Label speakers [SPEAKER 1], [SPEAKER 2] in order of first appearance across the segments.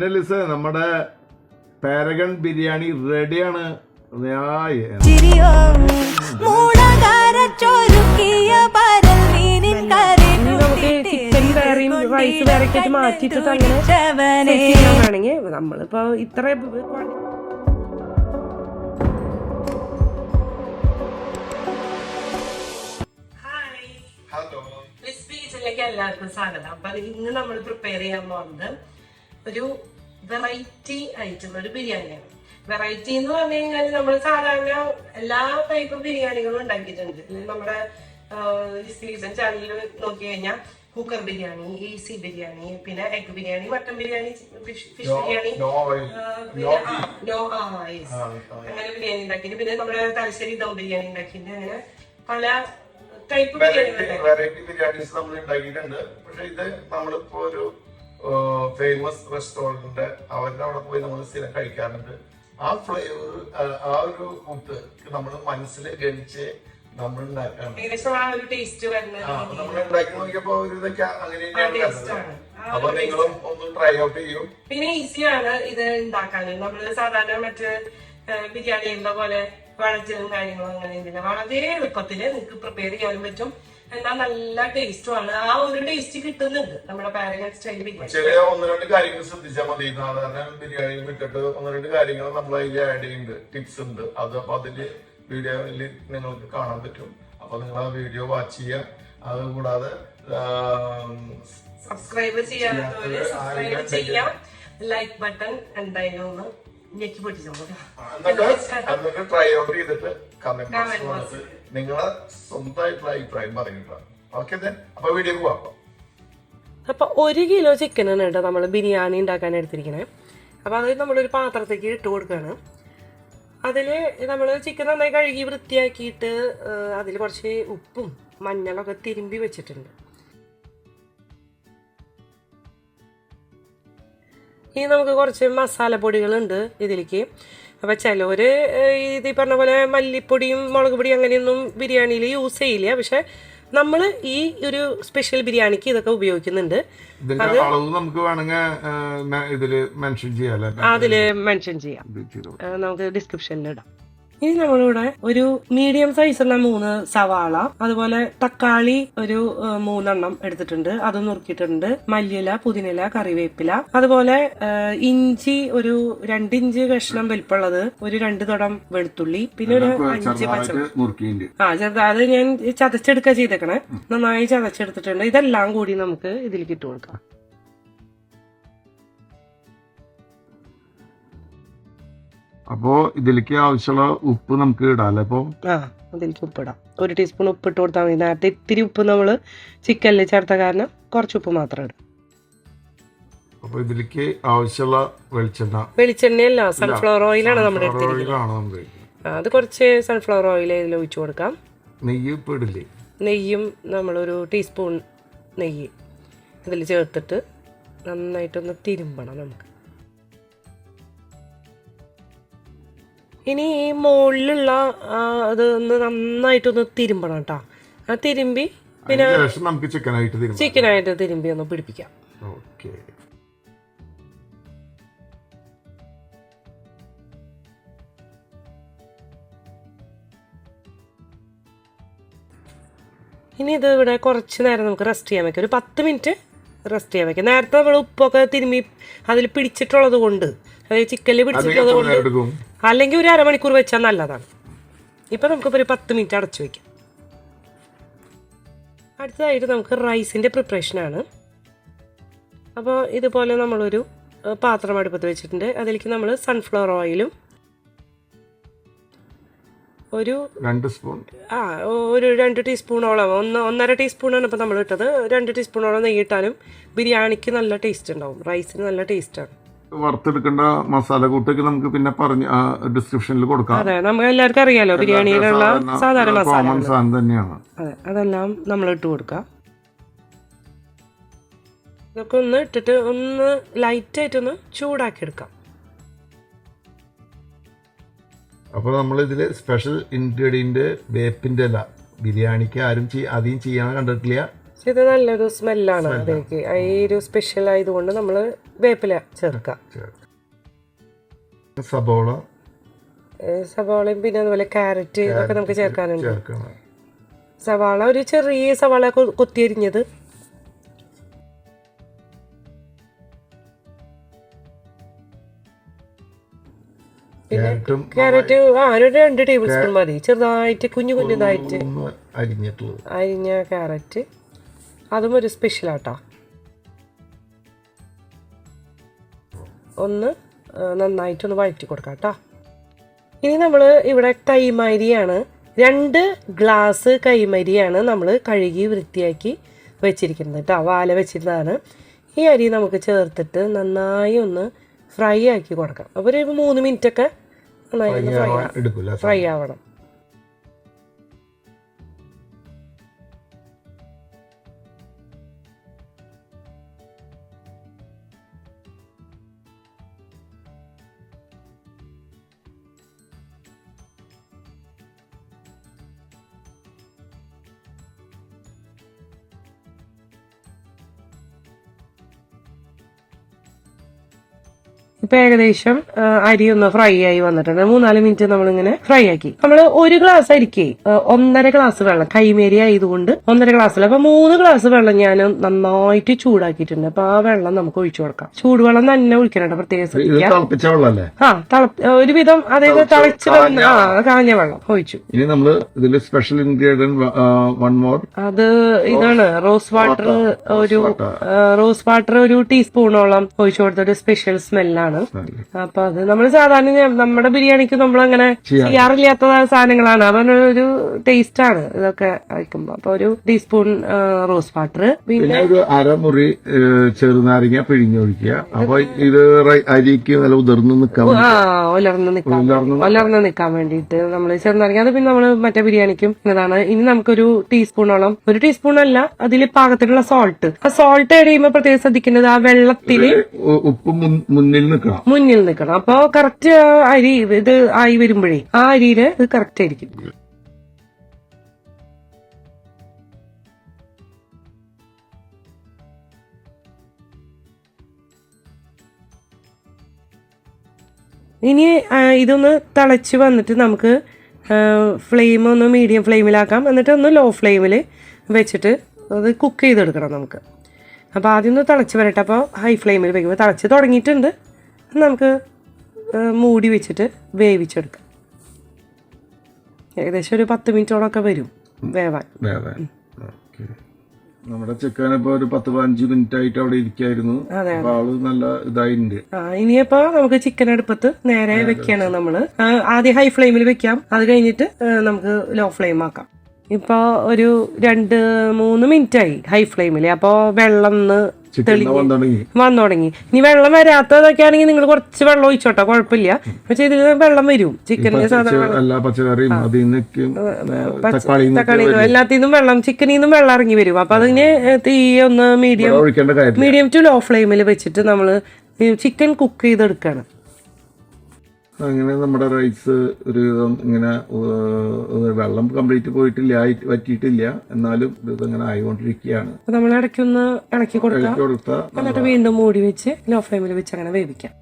[SPEAKER 1] പിന്നെ ലിസ് നമ്മുടെ പാരഗൺ ബിരിയാണി റെഡിയാണ്.
[SPEAKER 2] നമുക്ക് ചിക്കൻ വേറെയും റൈസ് വേറെയൊക്കെ മാറ്റിയിട്ട് അങ്ങനെ വേണമെങ്കിൽ നമ്മളിപ്പോ ഇത്ര എല്ലാവർക്കും സ്വാഗതം. അപ്പൊ ഇന്ന് നമ്മൾ പ്രിപ്പയർ ചെയ്യാൻ പോകുന്നത് ഒരു വെറൈറ്റി ആയിട്ടുള്ള ഒരു ബിരിയാണിയാണ്. വെറൈറ്റി എന്ന് പറഞ്ഞു കഴിഞ്ഞാൽ നമ്മൾ സാധാരണ എല്ലാ ടൈപ്പ് ബിരിയാണികളും ഉണ്ടാക്കിയിട്ടുണ്ട്. നമ്മുടെ സീസൺ ചാനലിൽ നോക്കി കഴിഞ്ഞാൽ കുക്കർ ബിരിയാണി, ഈസി ബിരിയാണി, പിന്നെ egg biryani, mutton biryani, fish biryani, അങ്ങനെ ബിരിയാണി ഉണ്ടാക്കിയിട്ട്, പിന്നെ നമ്മുടെ തലശ്ശേരി ദം ബിരിയാണി ഉണ്ടാക്കിയിട്ട്, അങ്ങനെ പല ടൈപ്പ്
[SPEAKER 1] വെറൈറ്റി ബിരിയാണീസ് നമ്മൾ ഉണ്ടാക്കിയിട്ടുണ്ട്. പക്ഷെ ഇത് നമ്മളിപ്പോ ഒരു ഫേമസ് റെസ്റ്റോറന്റിന്റെ അവരുടെ അവിടെ പോയി നമ്മൾ സ്ഥിരം കഴിക്കാറുണ്ട്. ആ ഫ്ലേവർ, ആ ഒരു ഫുഡ് നമ്മൾ മനസ്സിൽ ഗണിച്ച് നമ്മൾ ഉണ്ടാക്കാണ്. നമ്മൾ ഉണ്ടാക്കി നോക്കിയപ്പോ ഒരു ഇതൊക്കെ അങ്ങനെയാണ്. അപ്പൊ നിങ്ങളും ഒന്ന് ട്രൈ ഔട്ട് ചെയ്യും.
[SPEAKER 2] പിന്നെ ഈസിയാണ് ഇത് ഉണ്ടാക്കാൻ. നമ്മള് സാധാരണ മറ്റ് ബിരിയാണികളുടെ പോലെ വഴച്ചതും കാര്യങ്ങളും അങ്ങനെ ഇതില്ല. വളരെ എളുപ്പത്തില് നിങ്ങൾക്ക് പ്രിപ്പയർ ചെയ്യാനും പറ്റും. എന്നാൽ നല്ല ടേസ്റ്റുമാണ്. ആ ഒരു ടേസ്റ്റ് കിട്ടുന്നുണ്ട് നമ്മുടെ പാരഗൺ സ്റ്റൈൽ ബിരിയാണി.
[SPEAKER 1] ചെറിയ ഒന്ന് രണ്ട് കാര്യങ്ങൾ ശ്രദ്ധിച്ചാൽ മതി. സാധാരണ ബിരിയാണി വിട്ടിട്ട് ഒന്ന് രണ്ട് കാര്യങ്ങൾ നമ്മൾ അതിൽ ആഡ് ചെയ്യുന്നുണ്ട്, ടിപ്സ് ഉണ്ട്. അത് അപ്പൊ അതില് വീഡിയോയിൽ നിങ്ങൾക്ക് കാണാൻ പറ്റും. അപ്പൊ നിങ്ങൾ ആ വീഡിയോ വാച്ച് ചെയ്യുക. അത് കൂടാതെ
[SPEAKER 2] സബ്സ്ക്രൈബ് ചെയ്യാത്തവര് സബ്സ്ക്രൈബ് ചെയ്യാം. ലൈക്ക് ബട്ടൺ എന്തായാലും ഒന്ന് ഞെക്കി പൊട്ടിച്ചോളൂ.
[SPEAKER 1] എന്നിട്ട് ട്രൈ ഔട്ട് ചെയ്തിട്ട് കമന്റ് നിങ്ങളെ സ്വന്തമായിട്ടുള്ള അഭിപ്രായം പറയുക. ഓക്കെ, അപ്പൊ വീഡിയോ പോവാം.
[SPEAKER 2] അപ്പൊ 1 കിലോ ചിക്കനാണ് കേട്ടോ നമ്മൾ ബിരിയാണി ഉണ്ടാക്കാൻ എടുത്തിരിക്കണേ. അപ്പൊ അത് നമ്മളൊരു പാത്രത്തേക്ക് ഇട്ട് കൊടുക്കുകയാണ്. അതില് നമ്മൾ ചിക്കൻ നന്നായി കഴുകി വൃത്തിയാക്കിയിട്ട് അതിൽ കുറച്ച് ഉപ്പും മഞ്ഞളൊക്കെ തിരുമ്പി വെച്ചിട്ടുണ്ട്. ഇനി നമുക്ക് കുറച്ച് മസാലപ്പൊടികളുണ്ട് ഇതിലേക്ക്. അപ്പോൾ ചിലവർ ഇത് പറഞ്ഞ പോലെ മല്ലിപ്പൊടിയും മുളക് പൊടിയും അങ്ങനെയൊന്നും ബിരിയാണിയിൽ യൂസ് ചെയ്യില്ല. പക്ഷെ നമ്മൾ ഈ ഒരു സ്പെഷ്യൽ ബിരിയാണിക്ക് ഇതൊക്കെ ഉപയോഗിക്കുന്നുണ്ട്.
[SPEAKER 1] നമുക്ക്
[SPEAKER 2] അതില് മെൻഷൻ ചെയ്യാം, നമുക്ക് ഡിസ്ക്രിപ്ഷനിൽ ഇടാം. ഇനി നമ്മളിവിടെ ഒരു മീഡിയം സൈസുള്ള 3 സവാള, അതുപോലെ തക്കാളി ഒരു 3 എണ്ണം എടുത്തിട്ടുണ്ട്, അത് നുറുക്കിയിട്ടുണ്ട്. മല്ലിയില, പുതിനില, കറിവേപ്പില, അതുപോലെ ഇഞ്ചി ഒരു 2 ഇഞ്ച് കഷ്ണം വലിപ്പമുള്ളത്, ഒരു 2 തുടം വെളുത്തുള്ളി, പിന്നെ ഒരു 5 പച്ചമുളക്. അത് ഞാൻ ചതച്ചെടുക്കുക ചെയ്തേക്കണേ. നന്നായി ചതച്ചെടുത്തിട്ടുണ്ട്. ഇതെല്ലാം കൂടി നമുക്ക് ഇതിലേക്ക് ഇട്ട് കൊടുക്കാം.
[SPEAKER 1] അപ്പോ ഇതിലേക്ക് ആവശ്യമുള്ള ഉപ്പ് നമുക്ക് ഇടാല്ലേ? അപ്പൊ
[SPEAKER 2] അതിലേക്ക് ഉപ്പിടാം. 1 ടീസ്പൂൺ ഉപ്പ് ഇട്ട് കൊടുത്താൽ മതി. നേരത്തെ ഇത്തിരി ഉപ്പ് നമ്മള് ചിക്കനിൽ ചേർത്ത കാരണം കുറച്ച് ഉപ്പ് മാത്രം ഇടും.
[SPEAKER 1] അപ്പൊ ഇതിലേക്ക് ആവശ്യമുള്ള
[SPEAKER 2] വെളിച്ചെണ്ണയല്ല, സൺഫ്ലവർ ഓയിലാണ് നമ്മുടെ എടുത്തിരിക്കുന്നത്. അത് കുറച്ച് സൺഫ്ലവർ ഓയിൽ ഇതിൽ ഒഴിച്ചു കൊടുക്കാം.
[SPEAKER 1] നെയ്യ് ഇപ്പൊ ഇടില്ലേ?
[SPEAKER 2] നെയ്യും നമ്മളൊരു ടീസ്പൂൺ നെയ്യ് ഇതിൽ ചേർത്തിട്ട് നന്നായിട്ടൊന്ന് തിരുമ്പണം നമുക്ക്. ഇനി ഈ മുകളിലുള്ള അത് ഒന്ന് നന്നായിട്ടൊന്ന് തിരുമ്പണം കേട്ടോ. ആ തിരുമ്പി പിന്നെ ചിക്കനായിട്ട് തിരുമ്പി ഒന്ന് പിടിപ്പിക്കാം. ഇനി ഇത് ഇവിടെ കുറച്ച് നേരം നമുക്ക് റെസ്റ്റ് ചെയ്യാൻ വെക്കാം. ഒരു 10 മിനിറ്റ് റെസ്റ്റ് ചെയ്യാൻ വെക്കാം. നേരത്തെ നമ്മൾ ഉപ്പൊക്കെ തിരുമ്പി അതിൽ പിടിച്ചിട്ടുള്ളത് കൊണ്ട്, അതായത് ചിക്കനിൽ പിടിച്ചിട്ടുള്ളത് കൊണ്ട്, അല്ലെങ്കിൽ ഒരു അരമണിക്കൂർ വെച്ചാൽ നല്ലതാണ്. ഇപ്പം നമുക്കിപ്പോൾ ഒരു 10 മിനിറ്റ് അടച്ചു വയ്ക്കാം. അടുത്തതായിട്ട് നമുക്ക് റൈസിൻ്റെ പ്രിപ്പറേഷനാണ്. അപ്പോൾ ഇതുപോലെ നമ്മളൊരു പാത്രം അടുപ്പത്ത് വെച്ചിട്ടുണ്ട്. അതിലേക്ക് നമ്മൾ സൺഫ്ലവർ ഓയിലും ഒരു 2 ടീസ്പൂണോളം, 1.5 ടീസ്പൂണാണ് ഇപ്പോൾ നമ്മൾ ഇട്ടത്. 2 ടീസ്പൂണോളം നെയ്യിട്ടാലും ബിരിയാണിക്ക് നല്ല ടേസ്റ്റ് ഉണ്ടാവും, റൈസിന് നല്ല ടേസ്റ്റാണ്.
[SPEAKER 1] വറുത്തെടുക്കേണ്ട മസാല കൂട്ടൊക്കെ നമുക്ക് പിന്നെ ഡിസ്ക്രിപ്ഷനിൽ കൊടുക്കാം.
[SPEAKER 2] അതെ, നമുക്ക് എല്ലാവർക്കും അറിയാലോ ബിരിയാണിയിലുള്ള സാധാരണ മസാല
[SPEAKER 1] തന്നെയാണ്.
[SPEAKER 2] അതെ, അതെല്ലാം നമ്മൾ ഇട്ട് കൊടുക്കാം. ഇതൊക്കെ ഒന്ന് ഇട്ടിട്ട് ഒന്ന് ലൈറ്റായിട്ടൊന്ന് ചൂടാക്കി എടുക്കാം.
[SPEAKER 1] അപ്പോൾ നമ്മൾ ഇതിൽ സ്പെഷ്യൽ ഇൻഗ്രീഡിയന്റ് വേപ്പിന്റെ ഇല. ബിരിയാണിക്ക് ആരും അധികം ചെയ്യാൻ കണ്ടിട്ടില്ല.
[SPEAKER 2] ഇത് നല്ലൊരു സ്മെല്ലാണ് അതിലേക്ക്. ഈ ഒരു സ്പെഷ്യൽ ആയതുകൊണ്ട് നമ്മൾ വേപ്പില ചേർക്കാം. സവാളയും പിന്നെ അതുപോലെ ക്യാരറ്റ് ഒക്കെ നമുക്ക് ചേർക്കാനുണ്ട്. സവാള ഒരു ചെറിയ സവാള കൊത്തിയരിഞ്ഞത്, പിന്നെ ക്യാരറ്റ് ഒരു 2 ടേബിൾ സ്പൂൺ മതി. ചെറുതായിട്ട് കുഞ്ഞതായിട്ട് അരിഞ്ഞ ക്യാരറ്റ്, അതും ഒരു സ്പെഷ്യലാട്ടോ. ഒന്ന് നന്നായിട്ടൊന്ന് വഴറ്റി കൊടുക്കാം കേട്ടോ. ഇനി നമ്മൾ ഇവിടെ കൈമരിയാണ്, 2 ഗ്ലാസ് കൈമരിയാണ് നമ്മൾ കഴുകി വൃത്തിയാക്കി വെച്ചിരിക്കുന്നത് കേട്ടോ. വാല വെച്ചിരുന്നതാണ്. ഈ അരി നമുക്ക് ചേർത്തിട്ട് നന്നായി ഒന്ന് ഫ്രൈ ആക്കി കൊടുക്കാം. അപ്പോൾ ഒരു 3 മിനിറ്റൊക്കെ നന്നായി ഫ്രൈ ആവണം. ഇപ്പൊ ഏകദേശം അരി ഒന്ന് ഫ്രൈ ആയി വന്നിട്ടുണ്ട്. 3-4 മിനിറ്റ് നമ്മളിങ്ങനെ ഫ്രൈ ആക്കി. നമ്മൾ 1 ഗ്ലാസ് അരിക്ക് 1.5 ഗ്ലാസ് വെള്ളം, കൈമേരി ആയതുകൊണ്ട് 1.5 ഗ്ലാസ്സിൽ. അപ്പൊ 3 ഗ്ലാസ് വെള്ളം ഞാൻ നന്നായിട്ട് ചൂടാക്കിയിട്ടുണ്ട്. അപ്പൊ ആ വെള്ളം നമുക്ക് ഒഴിച്ചു കൊടുക്കാം. ചൂടുവെള്ളം തന്നെ ഒഴിക്കണം, പ്രത്യേകം ഒരുവിധം അതായത് തിളച്ച് കാഞ്ഞ വെള്ളം ഒഴിച്ചു.
[SPEAKER 1] ഇനി നമ്മള് ഇതില് സ്പെഷ്യൽ ഇൻഗ്രീഡിയന്റ് അത്
[SPEAKER 2] ഇതാണ് റോസ് വാട്ടർ ഒരു ടീസ്പൂണോളം ഒഴിച്ചു കൊടുത്തൊരു സ്പെഷ്യൽ സ്മെല്ലാണ്. അപ്പൊ അത് നമ്മൾ സാധാരണ നമ്മുടെ ബിരിയാണിക്ക് നമ്മൾ അങ്ങനെ ചെയ്യാറില്ലാത്ത സാധനങ്ങളാണ്. അതൊരു ടേസ്റ്റ് ആണ് ഇതൊക്കെ കഴിക്കുമ്പോ. അപ്പൊ ഒരു ടീസ്പൂൺ റോസ് വാട്ടർ, പിന്നെ
[SPEAKER 1] ഒരു അരമുറി ചെറുനാരങ്ങ പിഴിഞ്ഞൊഴിക്കുക. അപ്പൊ ഇത് അരിക്ക് നല്ല ഉലർന്ന്
[SPEAKER 2] നിൽക്കാൻ വേണ്ടിയിട്ട് നമ്മൾ ചെറുനാരങ്ങ, അത് പിന്നെ നമ്മൾ മറ്റേ ബിരിയാണിക്കും ഇതാണ്. ഇനി നമുക്കൊരു ടീസ്പൂണോളം, ഒരു ടീസ്പൂൺ അല്ല, അതിൽ പാകത്തിനുള്ള സോൾട്ട്. ആ സോൾട്ട് ആഡ് ചെയ്യുമ്പോൾ പ്രത്യേകം ശ്രദ്ധിക്കേണ്ടത് ആ വെള്ളത്തില്
[SPEAKER 1] ഉപ്പ് മുന്നിൽ
[SPEAKER 2] നിൽക്കണം. അപ്പൊ കറക്റ്റ് അരി ഇത് ആയി വരുമ്പോഴേ ആ അരിയില് ഇത് കറക്റ്റ് ആയിരിക്കും. ഇനി ഇതൊന്ന് തിളച്ച് വന്നിട്ട് നമുക്ക് ഫ്ലെയിം ഒന്ന് മീഡിയം ഫ്ലെയിമിലാക്കാം. എന്നിട്ട് ഒന്ന് ലോ ഫ്ലെയിമിൽ വെച്ചിട്ട് അത് കുക്ക് ചെയ്തെടുക്കണം നമുക്ക്. അപ്പോൾ ആദ്യം ഒന്ന് തിളച്ച് വരട്ടെ. അപ്പോൾ ഹൈ ഫ്ലെയിമിൽ വയ്ക്കുമ്പോൾ തിളച്ച് തുടങ്ങിയിട്ടുണ്ട്. നമുക്ക് മൂടി വെച്ചിട്ട് വേവിച്ചെടുക്കാം. ഏകദേശം ഒരു 10 മിനിറ്റോളൊക്കെ വരും വേവാൻ.
[SPEAKER 1] നമ്മുടെ ചിക്കൻ ഇപ്പൊ ഒരു 10-15 മിനിറ്റ് ആയിട്ട് അവിടെ ഇരിക്കായിരുന്നു. ആള് നല്ല ഇതായിട്ടുണ്ട്.
[SPEAKER 2] ഇനിയിപ്പോ നമുക്ക് ചിക്കൻ അടുപ്പത്ത് നേരെ വെക്കാണ് നമ്മള്. ആദ്യം ഹൈ ഫ്ലെയിമിൽ വെക്കാം, അത് കഴിഞ്ഞിട്ട് നമുക്ക് ലോ ഫ്ലെയിം ആക്കാം. ഇപ്പൊ ഒരു 2-3 മിനിറ്റ് ആയി ഹൈ ഫ്ലെയിമില്. അപ്പൊ വെള്ളം വന്നു തുടങ്ങി. ഇനി വെള്ളം വരാത്തതൊക്കെ ആണെങ്കിൽ നിങ്ങൾ കുറച്ച് വെള്ളം ഒഴിച്ചോട്ടോ, കുഴപ്പമില്ല. പക്ഷെ ഇതിൽ വെള്ളം വരും. ചിക്കനിന് സാധാരണ തക്കാളി എല്ലാത്തിന്നും വെള്ളം, ചിക്കനിൽ നിന്നും വെള്ളം ഇറങ്ങി വരും. അപ്പൊ അതിന് തീ ഒന്ന് മീഡിയം ടു ലോ ഫ്ലെയിമിൽ വെച്ചിട്ട് നമ്മള് ചിക്കൻ കുക്ക് ചെയ്തെടുക്കാണ്.
[SPEAKER 1] അങ്ങനെ നമ്മുടെ റൈസ് ഒരു വിധം ഇങ്ങനെ വെള്ളം കംപ്ലീറ്റ് പോയിട്ടില്ല, വറ്റിയിട്ടില്ല, എന്നാലും ഇത് ഇങ്ങനെ ആയിക്കൊണ്ടിരിക്കുകയാണ്.
[SPEAKER 2] നമ്മൾ ഇടയ്ക്കൊന്ന് ഇളക്കി കൊടുക്കാം, എന്നിട്ട് വീണ്ടും മൂടി വെച്ച് ലോ ഫ്ലെയിമിൽ വെച്ച് അങ്ങനെ വേവിക്കാം.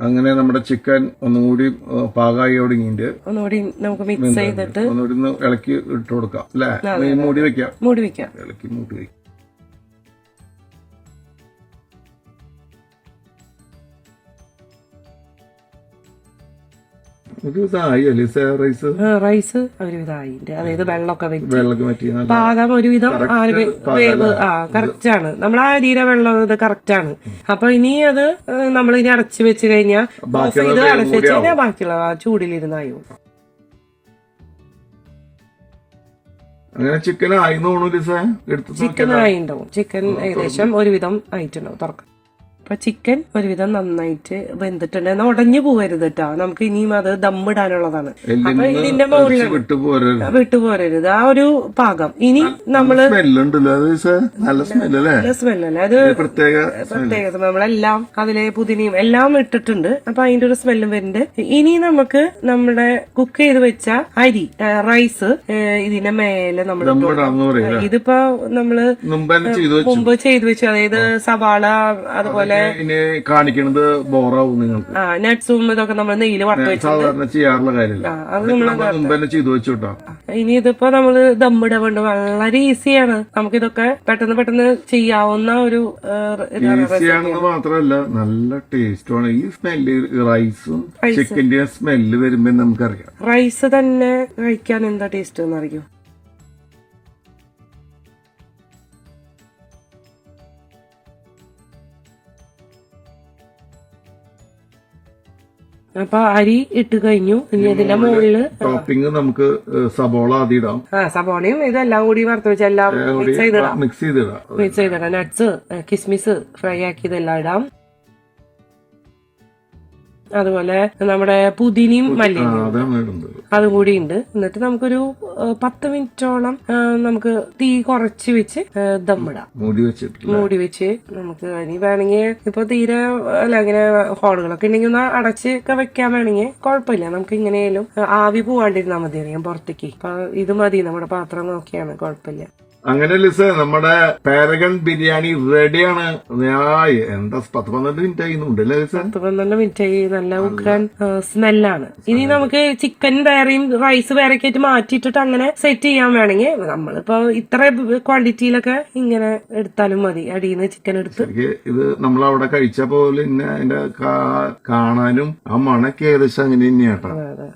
[SPEAKER 1] അങ്ങനെ നമ്മുടെ ചിക്കൻ ഒന്നുകൂടി പാകമായി തുടങ്ങിയിട്ട്
[SPEAKER 2] ഒന്നുകൂടി നമുക്ക് മിക്സ് ചെയ്തിട്ട്
[SPEAKER 1] ഒന്നുകൂടി ഇളക്കി ഇട്ട് കൊടുക്കാം അല്ലെ. മൂടി വെക്കാം, ഇളക്കി മൂടി വെക്കാം.
[SPEAKER 2] റൈസ് ഒരുവിധമായി, അതായത് വെള്ളമൊക്കെ വെച്ച് പാകം ഒരുവിധം വേവ് കറക്റ്റ് ആണ്. നമ്മൾ ആ അരിയുടെ വെള്ളം ഇത് കറക്റ്റ് ആണ്. അപ്പൊ ഇനി അത് നമ്മൾ ഇനി അടച്ചു വെച്ച് കഴിഞ്ഞാൽ ഇത് അടച്ചു വെച്ച് കഴിഞ്ഞാൽ ബാക്കിയുള്ള ചൂടിലിരുന്നായോ.
[SPEAKER 1] ചിക്കൻ ആയിണ്ടാവും.
[SPEAKER 2] ചിക്കൻ ഏകദേശം ഒരുവിധം ആയിട്ടുണ്ടാവും. തുറക്കാം. അപ്പൊ ചിക്കൻ ഒരുവിധം നന്നായിട്ട് വെന്തിട്ടുണ്ട്. എന്നാൽ ഉടഞ്ഞു പോകരുത് കേട്ടോ, നമുക്ക് ഇനിയും അത് ദമ്മിടാനുള്ളതാണ്. അപ്പൊ ഇതിന്റെ മുകളിൽ വിട്ടുപോരരുത് ആ ഒരു പാകം. ഇനി നമ്മള് നല്ല സ്മെല്ലല്ലേ അത്, പ്രത്യേക നമ്മളെല്ലാം അതിലെ പുതിനയും എല്ലാം ഇട്ടിട്ടുണ്ട്. അപ്പൊ അതിന്റെ ഒരു സ്മെല്ലും വരുന്നുണ്ട്. ഇനി നമുക്ക് നമ്മുടെ കുക്ക് ചെയ്ത് വെച്ച അരി റൈസ് ഇതിന്റെ മേലെ നമ്മൾ, ഇതിപ്പോ നമ്മള് മുമ്പ് ചെയ്തു വെച്ചു, അതായത് സവാള അതുപോലെ
[SPEAKER 3] കാണിക്കുന്നത് ബോറാവും നിങ്ങൾക്ക്.
[SPEAKER 2] നട്ട്സും ഇതൊക്കെ നമ്മൾ നെയ്യില് വറുത്ത് വെച്ചു,
[SPEAKER 3] സാധാരണ ചെയ്യാറുള്ള കാര്യമില്ല, അത് നമ്മൾ ചെയ്തു വെച്ചോട്ടോ.
[SPEAKER 2] ഇനി ഇതിപ്പോ നമ്മള് ദമ്മിടാൻ വേണ്ട വളരെ ഈസിയാണ്. നമുക്കിതൊക്കെ പെട്ടെന്ന് ചെയ്യാവുന്ന ഒരു
[SPEAKER 3] ഈസിയാണെന്ന് മാത്രമല്ല നല്ല ടേസ്റ്റുമാണ്. ഈ സ്മെല്ല് റൈസും ചിക്കന്റെ സ്മെല്ല് വരുമ്പോ നമുക്കറിയാം.
[SPEAKER 2] റൈസ് തന്നെ കഴിക്കാൻ എന്താ ടേസ്റ്റ് എന്നറിയോ? അപ്പൊ അരി ഇട്ട് കഴിഞ്ഞു. ഇനി ഇതിന്റെ മുകളില്
[SPEAKER 3] ടോപ്പിംഗ് നമുക്ക് സബോള ആദ്യം ഇടാം.
[SPEAKER 2] സബോളയും ഇതെല്ലാം കൂടി വറുത്ത് വെച്ച് എല്ലാം മിക്സ് ചെയ്തിടാം. നട്ട്സ്, കിസ്മിസ് ഫ്രൈ ആക്കിയതെല്ലാം ഇടാം. അതുപോലെ നമ്മുടെ പുതിനയും മല്ലിയും അതും കൂടി ഉണ്ട്. എന്നിട്ട് നമുക്കൊരു 10 മിനിറ്റോളം നമുക്ക് തീ കുറച്ച് വെച്ച് ദമ്മിടാം, മൂടി വെച്ച്. നമുക്ക് ഇനി വേണമെങ്കിൽ ഇപ്പൊ തീരെ അല്ല ഇങ്ങനെ ഹോളുകളൊക്കെ ഉണ്ടെങ്കിൽ ഒന്ന് അടച്ചൊക്കെ വെക്കാൻ വേണമെങ്കിൽ കുഴപ്പമില്ല. നമുക്ക് ഇങ്ങനെയാലും ആവി പോവാണ്ടിരുന്നാൽ മതി അറിയാം പുറത്തേക്ക്. അപ്പൊ ഇത് മതി, നമ്മുടെ പാത്രം നോക്കിയാണ്, കുഴപ്പമില്ല.
[SPEAKER 3] അങ്ങനെ ലിസ നമ്മുടെ പാരഗൺ ബിരിയാണി റെഡിയാണ്. എന്താ 10-12 മിനിറ്റ് ആയിരുന്നുണ്ടല്ലേ ലിസ?
[SPEAKER 2] 10-12 മിനിറ്റ് ആയി. നല്ല ഉഗ്രാൻ സ്മെല്ലാണ്. ഇനി നമുക്ക് ചിക്കൻ വേറെയും റൈസ് വേറെയൊക്കെ ആയിട്ട് മാറ്റിയിട്ടിട്ട് അങ്ങനെ സെറ്റ് ചെയ്യാൻ വേണമെങ്കിൽ നമ്മളിപ്പോ ഇത്ര ക്വാണ്ടിറ്റിയിലൊക്കെ ഇങ്ങനെ എടുത്താലും മതി. അടിയിൽ നിന്ന് ചിക്കൻ എടുത്ത്
[SPEAKER 3] ഇത് നമ്മളവിടെ കഴിച്ച പോലെ തന്നെ അതിന്റെ കാണാനും ആ മണക്ക് ഏകദേശം അങ്ങനെ തന്നെയാട്ടോ.
[SPEAKER 2] അതെ.